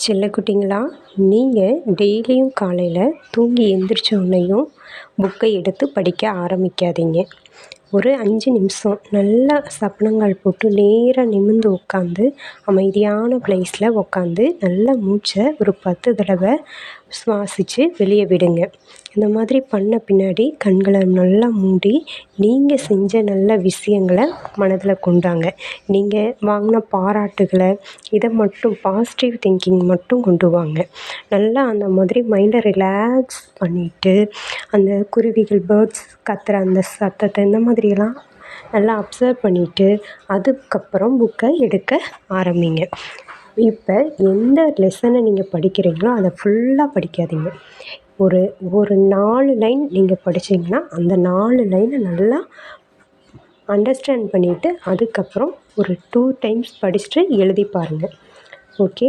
செல்லக்குட்டிங்களா, நீங்கள் டெய்லியும் காலையில் தூங்கி எந்திரிச்ச உடனேயும் புக்கை எடுத்து படிக்க ஆரம்பிக்காதீங்க. ஒரு 5 நிமிஷம் நல்லா சப்பனங்கால் போட்டு நேராக நிமிர்ந்து உட்காந்து அமைதியான ப்ளேஸில் உட்காந்து நல்லா மூச்சை ஒரு 10 தடவை சுவாசித்து வெளியே விடுங்க. இந்த மாதிரி பண்ண பின்னாடி கண்களை நல்லா மூடி நீங்கள் செஞ்ச நல்ல விஷயங்களை மனதில் கொண்டாங்க. நீங்கள் வாங்கின பாராட்டுகளை இதை மட்டும் பாசிட்டிவ் திங்கிங் மட்டும் கொண்டு வாங்க. நல்லா அந்த மாதிரி மைண்டை ரிலாக்ஸ் பண்ணிவிட்டு அந்த குருவிகள் பேர்ட்ஸ் கத்துற அந்த சத்தத்தை இந்த மாதிரியெல்லாம் நல்லா அப்சர்வ் பண்ணிவிட்டு அதுக்கப்புறம் புக்கை எடுக்க ஆரம்பிங்க. இப்போ எந்த லெசனை நீங்கள் படிக்கிறீங்களோ அதை ஃபுல்லாக படிக்காதீங்க. ஒரு 4 லைன் நீங்கள் படிச்சிங்கன்னா அந்த 4 லைனை நல்லா அண்டர்ஸ்டாண்ட் பண்ணிவிட்டு அதுக்கப்புறம் ஒரு 2 டைம்ஸ் படிச்சுட்டு எழுதி பாருங்கள். ஓகே.